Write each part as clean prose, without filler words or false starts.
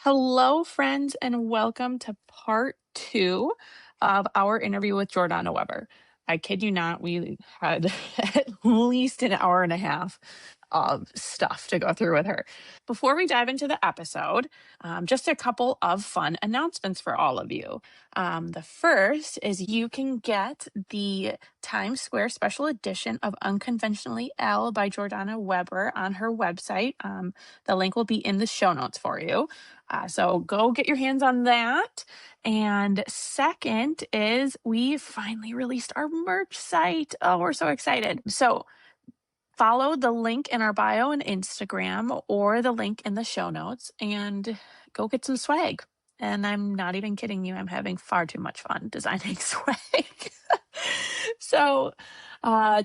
Hello, friends, and welcome to part two of our interview with Jourdana Webber. I kid you not, we had at least an hour and a half of stuff to go through with her. Before we dive into the episode, just a couple of fun announcements for all of you. The first is you can get the Times Square special edition of Unconventionally, Elle by Jourdana Webber on her website. The link will be in the show notes for you. So go get your hands on that. And second is we finally released our merch site. Oh, we're so excited. So follow the link in our bio on Instagram or the link in the show notes and go get some swag. And I'm not even kidding you. I'm having far too much fun designing swag. So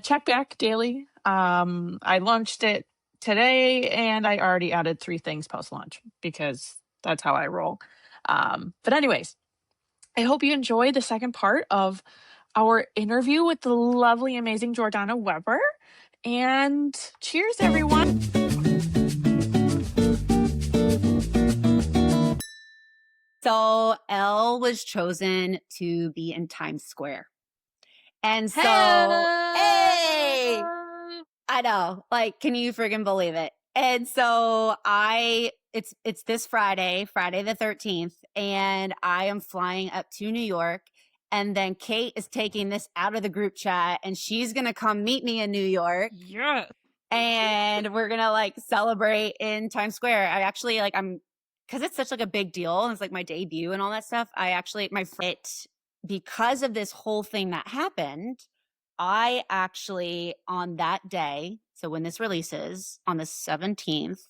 check back daily. I launched it today and I already added 3 things post launch because that's how I roll. But anyways, I hope you enjoy the second part of our interview with the lovely, amazing Jourdana Webber. And cheers, everyone. So Elle was chosen to be in Times Square. And so, hey, I know, like, can you friggin' believe it? And so it's this Friday the 13th, and I am flying up to New York. And then Kate is taking this out of the group chat and she's going to come meet me in New York. Yeah. And we're going to like celebrate in Times Square. I actually because it's such like a big deal and it's like my debut and all that stuff. Because of this whole thing that happened, I actually on that day, so when this releases on the 17th,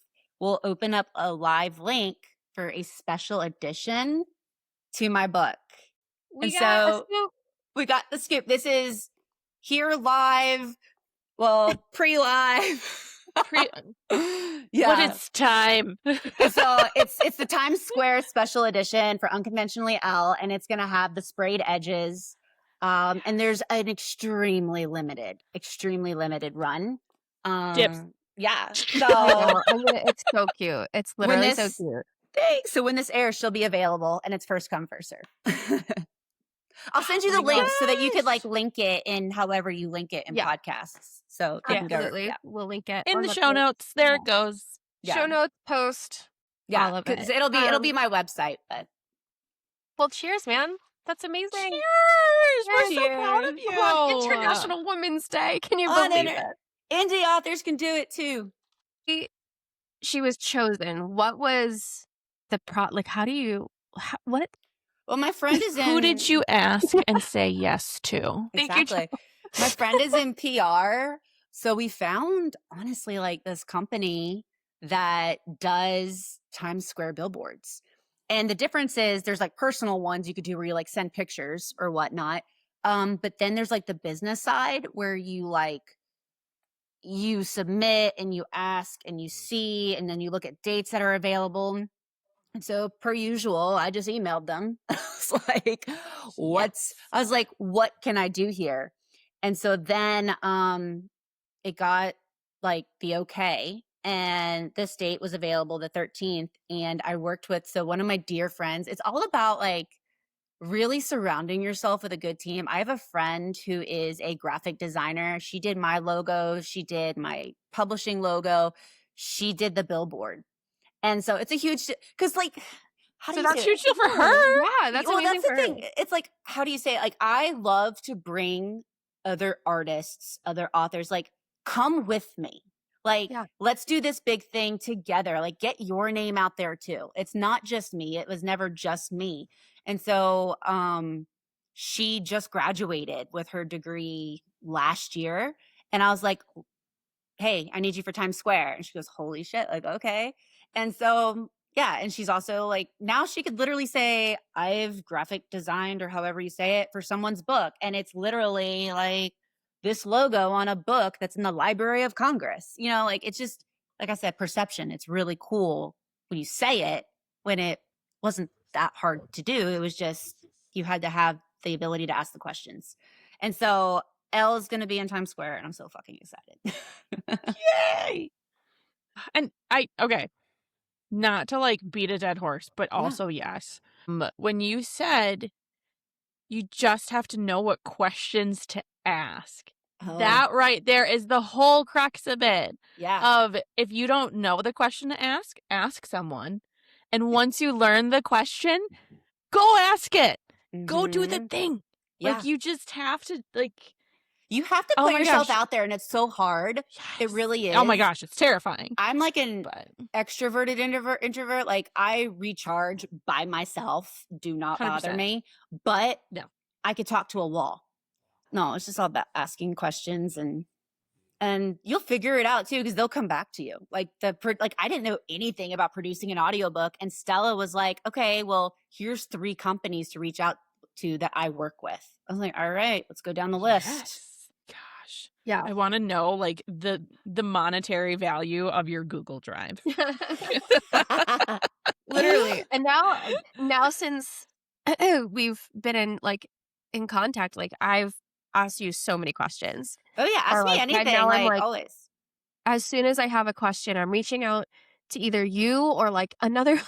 we'll open up a live link for a special edition to my book. We got the scoop. This is here live. Well, pre-live. Yeah. But it's time. So it's the Times Square special edition for Unconventionally Elle, and it's going to have the sprayed edges. And there's an extremely limited run. Dips. Yeah. So it's so cute. It's literally so cute. Thanks. So when this airs, she'll be available, and it's first come, first serve. I'll send you the link so that you could like link it in however you link it in podcasts. So absolutely, we'll link it in the show notes. There it goes. Yeah. Show notes, post, all of it. It'll be my website. But well, cheers, man. That's amazing. Cheers! We're so proud of you. On International Women's Day. Can you believe it? Indie authors can do it too. She was chosen. What was the what? Well, my friend is in... Who did you ask and say yes to? Exactly. My friend is in PR. So we found, honestly, like this company that does Times Square billboards. And the difference is there's like personal ones you could do where you like send pictures or whatnot. But then there's like the business side where you submit and you ask and you see, and then you look at dates that are available. And so per usual, I just emailed them. I was like, what can I do here? And so then it got like the okay. And this date was available the 13th. And I worked with, so one of my dear friends, it's all about like really surrounding yourself with a good team. I have a friend who is a graphic designer. She did my logo. She did my publishing logo. She did the billboard. And so it's a huge, because like, that's huge deal for her. Yeah, that's amazing for her. Thing. It's like, how do you say it? Like, I love to bring other artists, other authors, like, come with me. Like, let's do this big thing together. Like, get your name out there too. It's not just me. It was never just me. And so she just graduated with her degree last year. And I was like, hey, I need you for Times Square. And she goes, holy shit. Like, okay. And so, yeah. And she's also like, now she could literally say, I've graphic designed or however you say it for someone's book. And it's literally like this logo on a book that's in the Library of Congress. You know, like it's just, like I said, perception. It's really cool when you say it, when it wasn't that hard to do. It was just, you had to have the ability to ask the questions. And so Elle is going to be in Times Square and I'm so fucking excited. Yay! And okay. not to like beat a dead horse, but also yes. When you said you just have to know what questions to ask. That right there is the whole crux of it. Yeah. Of if you don't know the question to ask someone. And once you learn the question, go ask it. Go do the thing. Yeah. Like you just have to like you have to put yourself out there, and it's so hard. Yes. It really is. Oh my gosh, it's terrifying. I'm like an extroverted introvert. Like I recharge by myself. Do not 100%. bother me. But no. I could talk to a wall. No, it's just all about asking questions, and you'll figure it out too, because they'll come back to you. Like I didn't know anything about producing an audiobook, and Stella was like, okay, well, here's 3 companies to reach out to that I work with. I was like, all right, let's go down the list. Yes. Gosh. Yeah. I want to know like the monetary value of your Google Drive. Literally. And now since we've been in contact, like I've asked you so many questions. Oh yeah, ask me anything. Now I'm always. As soon as I have a question, I'm reaching out to either you or like another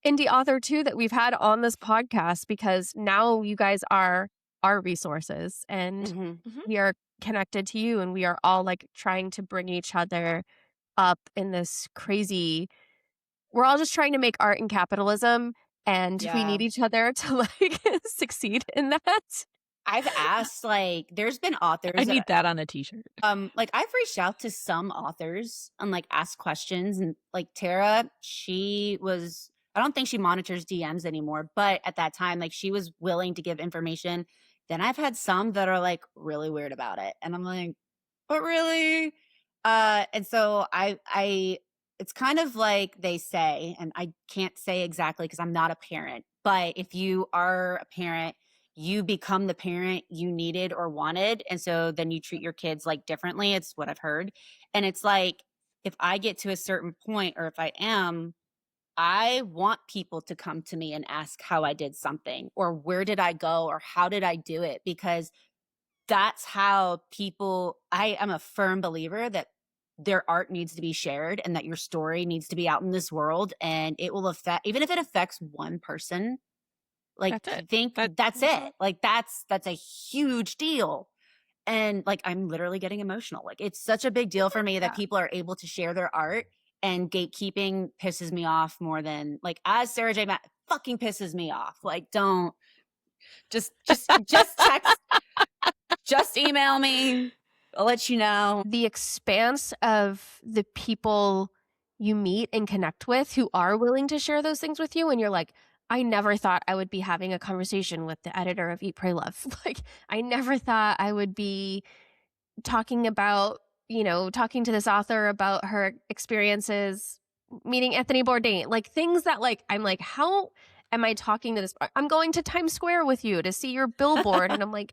indie author too that we've had on this podcast, because now you guys are our resources, and we are connected to you, and we are all like trying to bring each other up in this crazy. We're all just trying to make art in capitalism, and we need each other to like succeed in that. I've asked, like, there's been authors. I need that on a t-shirt. Like I've reached out to some authors and like asked questions, and like Tara, I don't think she monitors DMs anymore, but at that time, like she was willing to give information. Then I've had some that are like really weird about it. And I'm like, but really? And so it's kind of like they say, and I can't say exactly because I'm not a parent, but if you are a parent, you become the parent you needed or wanted. And so then you treat your kids like differently. It's what I've heard. And it's like, if I get to a certain point, or if I want people to come to me and ask how I did something, or where did I go, or how did I do it? Because that's how I am a firm believer that their art needs to be shared, and that your story needs to be out in this world, and it will affect, even if it affects one person, like that's it. Like that's a huge deal. And like, I'm literally getting emotional. Like it's such a big deal for me that people are able to share their art, and gatekeeping pisses me off more than, like, as Sarah J. Maas fucking pisses me off. Like, don't just text, just email me. I'll let you know. The expanse of the people you meet and connect with who are willing to share those things with you, and you're like, I never thought I would be having a conversation with the editor of Eat, Pray, Love. Like, I never thought I would be talking to this author about her experiences meeting Anthony Bourdain. Like, things that, like, I'm like, how am I talking to this? I'm going to Times Square with you to see your billboard. And I'm like,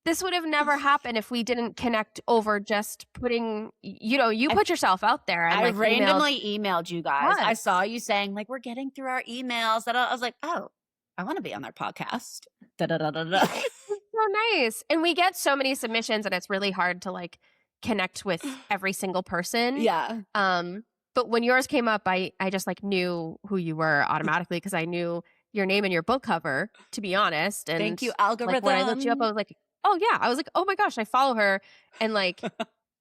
this would have never happened if we didn't connect over just putting, you put yourself out there. And I randomly emailed you guys. Yes. I saw you saying, like, we're getting through our emails. And I was like, oh, I want to be on their podcast. Da-da-da-da-da. So nice. And we get so many submissions, and it's really hard to like connect with every single person. Yeah. But when yours came up, I just like knew who you were automatically, because I knew your name and your book cover, to be honest. And thank you, algorithm. Like, when I looked you up, I was like, oh yeah. I was like, oh my gosh, I follow her. And like,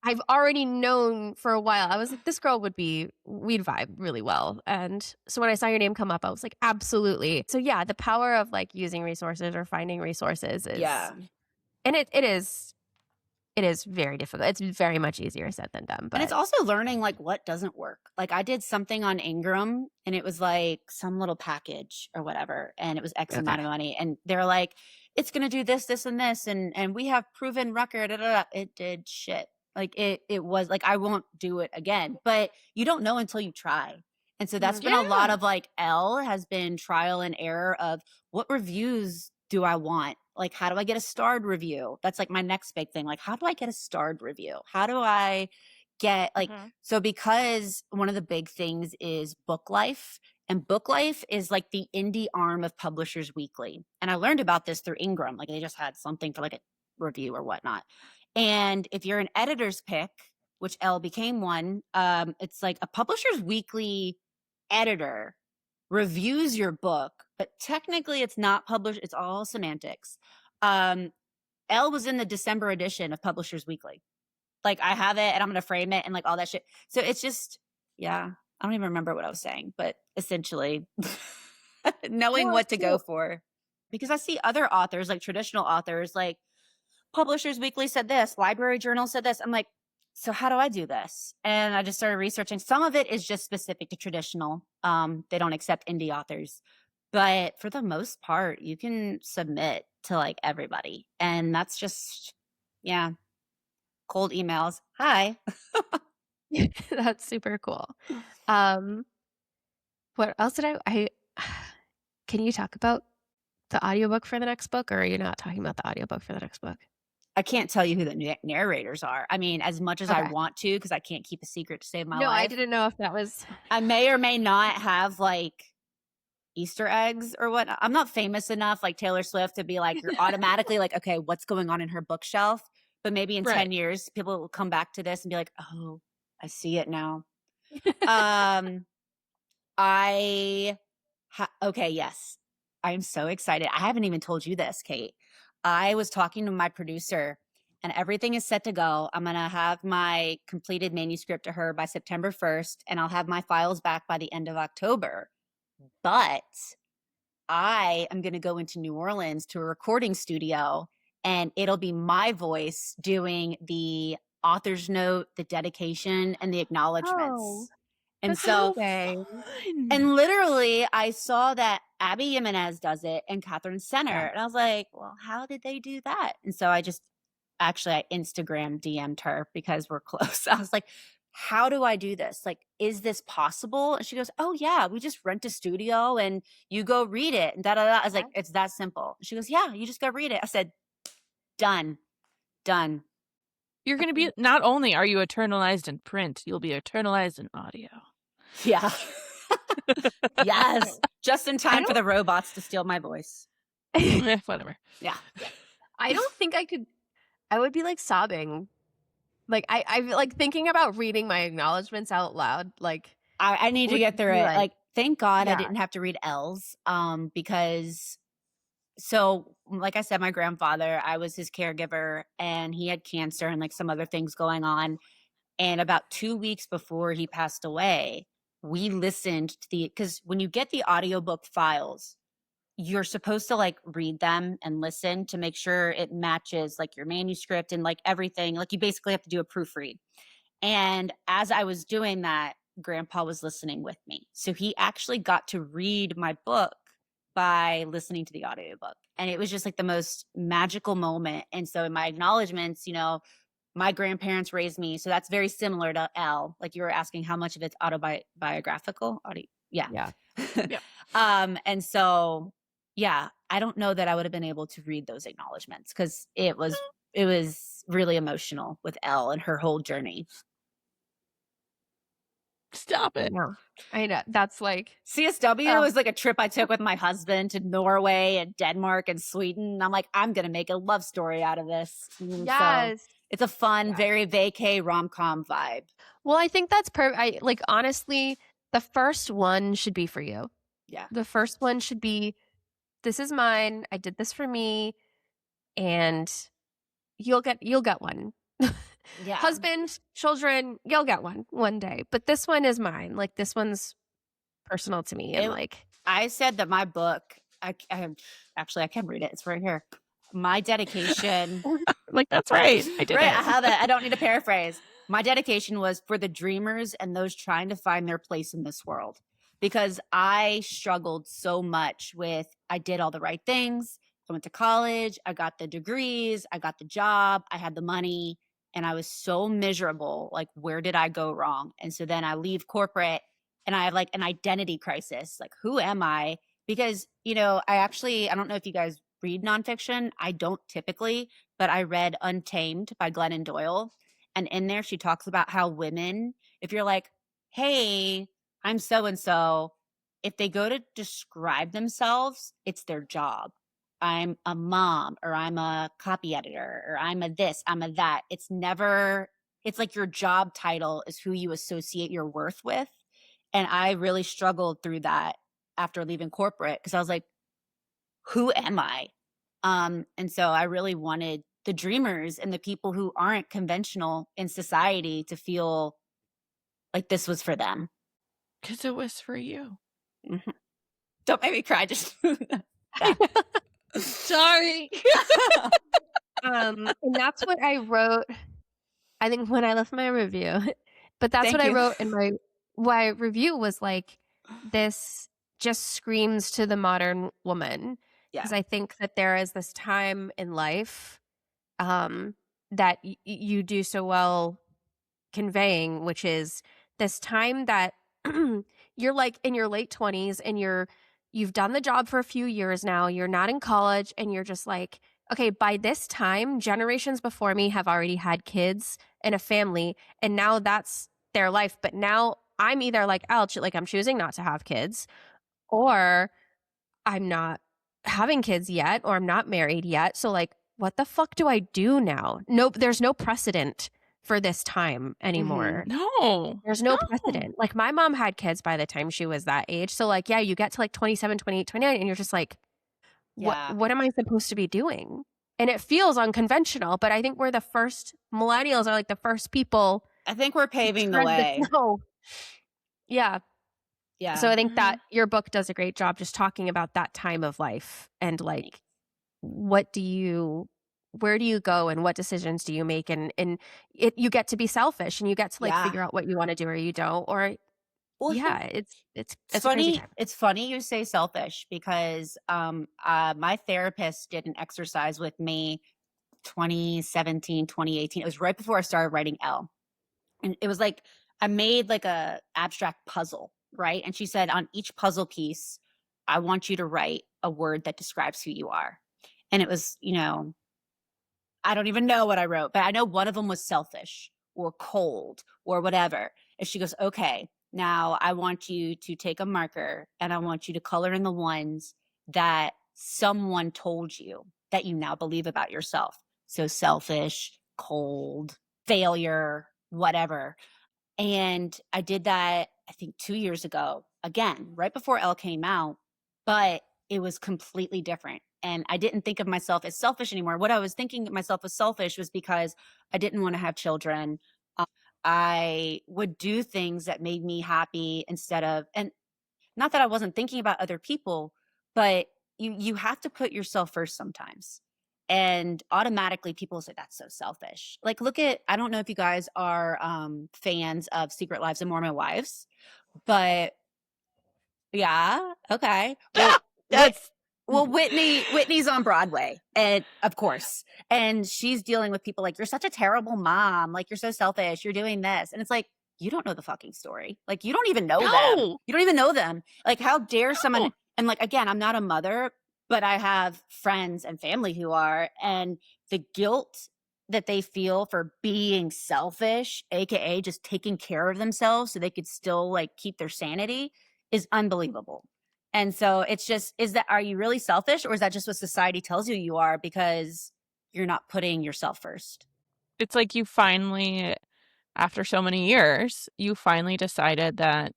I've already known for a while. I was like, this girl we'd vibe really well. And so when I saw your name come up, I was like, absolutely. So yeah, the power of like using resources or finding resources is, and it is very difficult. It's very much easier said than done. But and it's also learning like what doesn't work. Like I did something on Ingram, and it was like some little package or whatever, and it was X amount of money, and they're like, it's going to do this, this, and this, and we have proven record. It did shit. Like it was like, I won't do it again. But you don't know until you try. And so that's been a lot of like, Elle has been trial and error of what reviews do I want? Like, how do I get a starred review? That's like my next big thing. Like, how do I get a starred review? How do I get like, so because one of the big things is Book Life, and Book Life is like the indie arm of Publishers Weekly. And I learned about this through Ingram. Like they just had something for like a review or whatnot. And if you're an editor's pick, which Elle became one, it's like a Publishers Weekly editor reviews your book, but technically it's not published. It's all semantics. Elle was in the December edition of Publishers Weekly. Like, I have it and I'm going to frame it and like all that shit. So it's just, yeah, I don't even remember what I was saying, but essentially knowing what to go for. Because I see other authors, like traditional authors, like Publishers Weekly said this, Library Journal said this. I'm like, so how do I do this? And I just started researching. Some of it is just specific to traditional. They don't accept indie authors. But for the most part, you can submit to like everybody. And that's just, yeah, cold emails. Hi. That's super cool. What else did I can you talk about the audiobook for the next book, or are you not talking about the audiobook for the next book? I can't tell you who the narrators are. I mean, as much as I want to, because I can't keep a secret to save my life. No, I didn't know if that was. I may or may not have like Easter eggs or what. I'm not famous enough like Taylor Swift to be like, you're automatically like, okay, what's going on in her bookshelf? But maybe in 10 years, people will come back to this and be like, oh, I see it now. Okay, yes. I am so excited. I haven't even told you this, Kate. I was talking to my producer and everything is set to go. I'm going to have my completed manuscript to her by September 1st, and I'll have my files back by the end of October. But I am going to go into New Orleans to a recording studio, and it'll be my voice doing the author's note, the dedication, and the acknowledgments. Oh, and that's so, amazing. and literally, I saw that Abby Jimenez does it and Catherine Center. Yeah. And I was like, well, how did they do that? And so I Instagram DM'd her because we're close. I was like, how do I do this? Like, is this possible? And she goes, oh yeah, we just rent a studio and you go read it and da-da-da. I was like, it's that simple. She goes, yeah, you just go read it. I said, done. You're going to be, not only are you eternalized in print, you'll be eternalized in audio. Yeah. Yes. Just in time for the robots to steal my voice. Whatever. Yeah. I don't think I could. I would be like sobbing. Like I like thinking about reading my acknowledgments out loud. Like I need to get through it. Like, thank God I Yeah. didn't have to read Elle's, because so like I said, my grandfather, I was his caregiver and he had cancer and like some other things going on. And about 2 weeks before he passed away, we listened to because when you get the audiobook files, you're supposed to like read them and listen to make sure it matches like your manuscript and like everything. Like, you basically have to do a proofread. And as I was doing that, Grandpa was listening with me. So he actually got to read my book by listening to the audiobook. And it was just like the most magical moment. And so in my acknowledgments, you know, my grandparents raised me. So that's very similar to Elle. Like, you were asking how much of it's autobiographical. Yeah. And so, yeah, I don't know that I would have been able to read those acknowledgments because it was really emotional with Elle and her whole journey. Stop it. No, I know. That's like CSW was like a trip I took with my husband to Norway and Denmark and Sweden. And I'm like, I'm going to make a love story out of this. yes. So it's a fun, very vacay rom-com vibe. Well, I think that's perfect. Like, honestly, the first one should be for you. Yeah. The first one should be, this is mine. I did this for me, and you'll get one. Yeah. Husband, children, you'll get one day. But this one is mine. Like, this one's personal to me. And like, I said that my book, I can't read it. It's right here. My dedication. Like, that's right. I did right. it. I have it. I don't need to paraphrase. My dedication was for the dreamers and those trying to find their place in this world, because I struggled so much with, I did all the right things. I went to college. I got the degrees. I got the job. I had the money. And I was so miserable. Like, where did I go wrong? And so then I leave corporate and I have like an identity crisis. Like, who am I? Because, you know, I don't know if you guys read nonfiction. I don't typically, but I read Untamed by Glennon Doyle. And in there, she talks about how women, if you're like, hey, I'm so-and-so, if they go to describe themselves, it's their job. I'm a mom, or I'm a copy editor, or I'm a this, I'm a that. It's like your job title is who you associate your worth with. And I really struggled through that after leaving corporate because I was like, who am I? And so I really wanted the dreamers and the people who aren't conventional in society to feel like this was for them. Because it was for you. Mm-hmm. Don't make me cry. Just sorry. And that's what I wrote, I think, when I left my review. But that's Thank what you. I wrote in my review was like, this just screams to the modern woman. Because I think that there is this time in life that you do so well conveying, which is this time that you're like in your late 20s and you've done the job for a few years now, you're not in college, and you're just like, okay, by this time, generations before me have already had kids and a family, and now that's their life. But now I'm either like, like I'm choosing not to have kids, or I'm not having kids yet, or I'm not married yet. So like, what the fuck do I do now? Nope, there's no precedent for this time anymore. No. There's no precedent. Like my mom had kids by the time she was that age. So like, yeah, you get to like 27, 28, 29 and you're just like, what am I supposed to be doing? And it feels unconventional, but I think we're the first, millennials are like the first people. I think we're paving the way. Yeah. Yeah. So I think that your book does a great job just talking about that time of life and like, where do you go and what decisions do you make? And you get to be selfish and you get to like figure out what you want to do or you don't, or it's funny. It's funny you say selfish because my therapist did an exercise with me 2017, 2018. It was right before I started writing Elle. And it was like I made like a abstract puzzle, right? And she said, on each puzzle piece, I want you to write a word that describes who you are. And it was, I don't even know what I wrote, but I know one of them was selfish or cold or whatever. And she goes, okay, now I want you to take a marker and I want you to color in the ones that someone told you that you now believe about yourself. So selfish, cold, failure, whatever. And I did that, I think 2 years ago, again, right before Elle came out, but it was completely different. And I didn't think of myself as selfish anymore. What I was thinking of myself as selfish was because I didn't want to have children. I would do things that made me happy instead of, and not that I wasn't thinking about other people, but you have to put yourself first sometimes. And automatically people say, that's so selfish. Like, look at, I don't know if you guys are fans of Secret Lives of Mormon Wives, but yeah, okay. Well, Whitney's on Broadway, and of course, and she's dealing with people like, you're such a terrible mom. Like, you're so selfish. You're doing this. And it's like, you don't know the fucking story. Like, you don't even know them. You don't even know them. Like, how dare someone, and like, again, I'm not a mother, but I have friends and family who are, and the guilt that they feel for being selfish, AKA just taking care of themselves so they could still like keep their sanity, is unbelievable. And so it's just, are you really selfish, or is that just what society tells you are because you're not putting yourself first? It's like you finally, after so many years, you finally decided that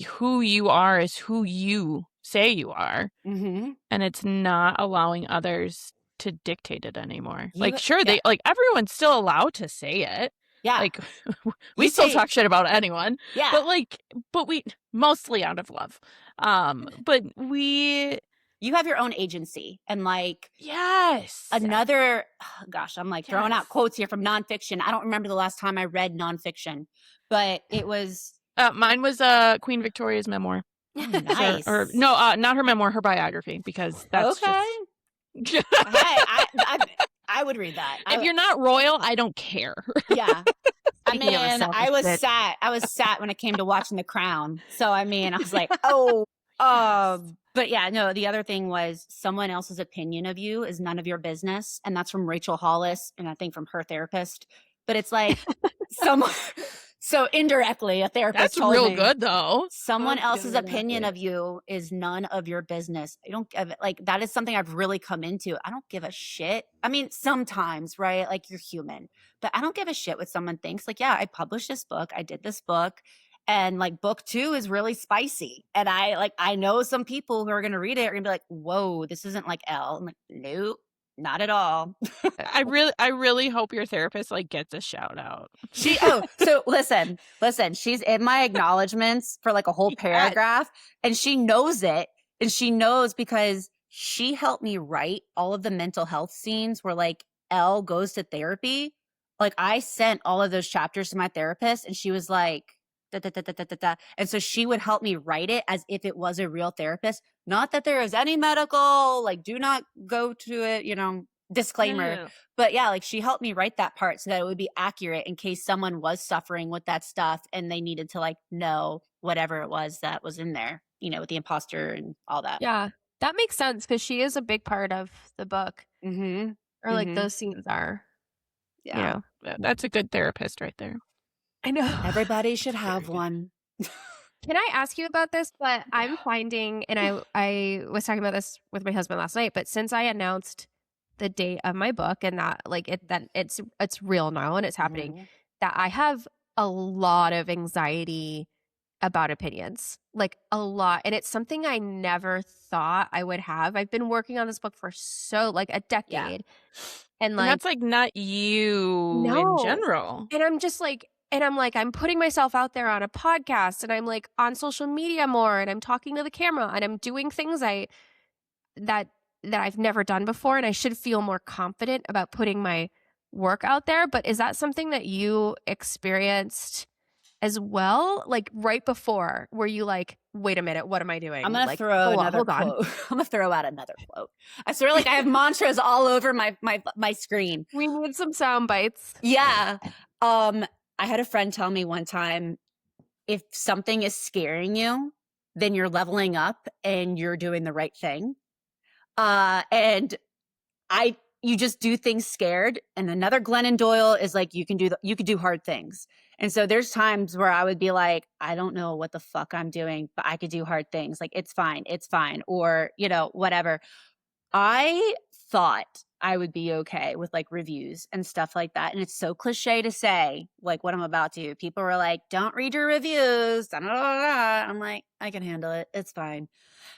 who you are is who you say you are. Mm-hmm. And it's not allowing others to dictate it anymore. Everyone's still allowed to say it. Yeah. Like we still talk shit about anyone. Yeah. But we mostly out of love. You have your own agency, and like, yes. Another, gosh, I'm like throwing out quotes here from nonfiction. I don't remember the last time I read nonfiction, but it was. Mine was Queen Victoria's memoir. Oh, nice. Not her memoir, her biography, because that's okay. Just... I would read that. If you're not royal, I don't care. Yeah. I mean, I was sat when it came to watching The Crown. So, I mean, I was like, but yeah, no, the other thing was someone else's opinion of you is none of your business. And that's from Rachel Hollis, and I think from her therapist. But it's like so indirectly a therapist That's told real me, good though. Someone else's opinion of you is none of your business. I don't give it, like, that is something I've really come into. I don't give a shit. I mean, sometimes, right? Like, you're human, but I don't give a shit what someone thinks. Like, yeah, I published this book. I did this book. And like book 2 is really spicy. And I know some people who are going to read it are going to be like, whoa, this isn't like Elle. I'm like, nope, not at all. I really hope your therapist like gets a shout out. So listen, she's in my acknowledgments for like a whole paragraph, and she knows it. And she knows because she helped me write all of the mental health scenes where like Elle goes to therapy. Like I sent all of those chapters to my therapist, and she was like, da, da, da, da, da, da, da. And so she would help me write it as if it was a real therapist. Not that there is any medical, like do not go to it, you know, disclaimer. No. But yeah, like she helped me write that part so that it would be accurate in case someone was suffering with that stuff and they needed to like know whatever it was that was in there, you know, with the imposter and all that. Yeah, that makes sense because she is a big part of the book. Mm-hmm. Or like those scenes are. Yeah. You know. That's a good therapist right there. I know. Everybody should have one. Can I ask you about this? But I'm finding, and I was talking about this with my husband last night, but since I announced the date of my book and that like it's real now and it's happening, that I have a lot of anxiety about opinions, like a lot. And it's something I never thought I would have. I've been working on this book for like a decade. And like, that's like not you in general. And I'm just like, I'm putting myself out there on a podcast and I'm like on social media more and I'm talking to the camera and I'm doing things that I've never done before. And I should feel more confident about putting my work out there. But is that something that you experienced as well? Like right before, were you like, wait a minute, what am I doing? I'm going like, to throw another quote. I'm going to throw out another quote. I swear like I have mantras all over my screen. We need some sound bites. Yeah. I had a friend tell me one time, if something is scaring you, then you're leveling up and you're doing the right thing. And you just do things scared. And another Glennon Doyle is like, you can do hard things. And so there's times where I would be like, I don't know what the fuck I'm doing, but I could do hard things. Like, it's fine. Or, you know, whatever. I thought I would be okay with like reviews and stuff like that. And it's so cliche to say, like what I'm about to. People were like, don't read your reviews. Da, da, da, da. I'm like, I can handle it. It's fine.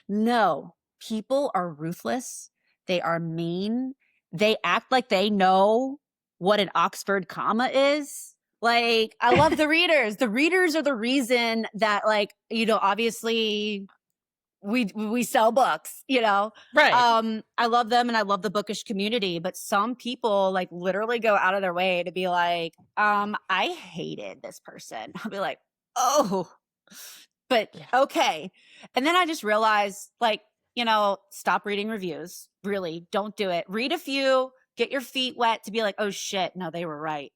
No, people are ruthless. They are mean. They act like they know what an Oxford comma is. Like, I love the readers. The readers are the reason that, like, you know, obviously we sell books, you know? Right. I love them and I love the bookish community, but some people like literally go out of their way to be like, I hated this person. I'll be like, oh, but okay. And then I just realized, like, you know, stop reading reviews. Really, don't do it. Read a few, get your feet wet to be like, oh shit, no, they were right.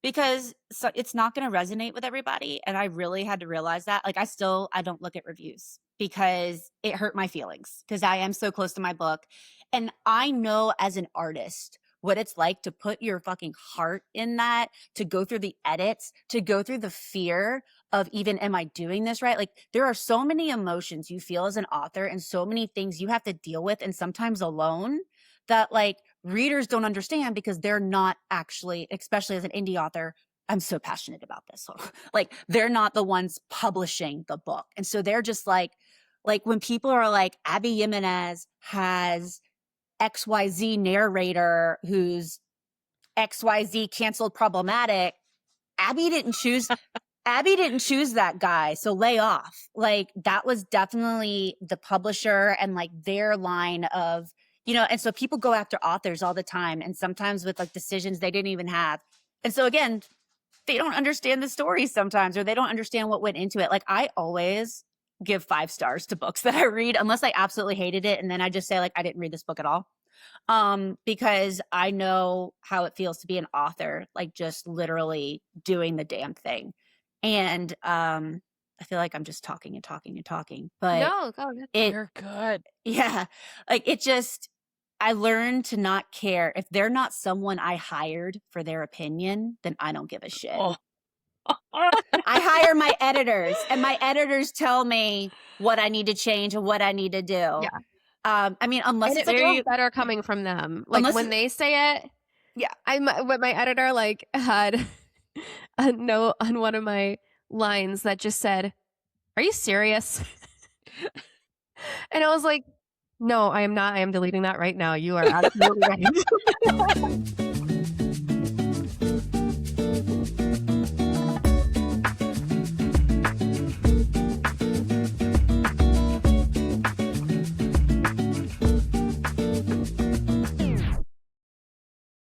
Because it's not going to resonate with everybody. And I really had to realize that. Like, I don't look at reviews because it hurt my feelings because I am so close to my book. And I know as an artist what it's like to put your fucking heart in that, to go through the edits, to go through the fear of even, am I doing this right? Like, there are so many emotions you feel as an author and so many things you have to deal with, and sometimes alone, that like readers don't understand because they're not actually, especially as an indie author, I'm so passionate about this. So, like, they're not the ones publishing the book. And so they're just like when people are like, Abby Jimenez has XYZ narrator who's XYZ canceled problematic. Abby didn't choose that guy. So lay off. Like, that was definitely the publisher and like their line of, you know, and so people go after authors all the time, and sometimes with like decisions they didn't even have. And so again, they don't understand the story sometimes, or they don't understand what went into it. Like, I always give 5 stars to books that I read, unless I absolutely hated it. And then I just say like, I didn't read this book at all. Because I know how it feels to be an author, like just literally doing the damn thing. And, I feel like I'm just talking, but no, you're good. Yeah. Like, it just, I learned to not care. If they're not someone I hired for their opinion, then I don't give a shit. Oh. I hire my editors, and my editors tell me what I need to change and what I need to do. Yeah. I mean, unless and it's it feels better coming from them. Like, when they say it, yeah. What my editor like had a note on one of my lines that just said, "Are you serious?" And I was like, "No, I am not. I am deleting that right now. You are absolutely right."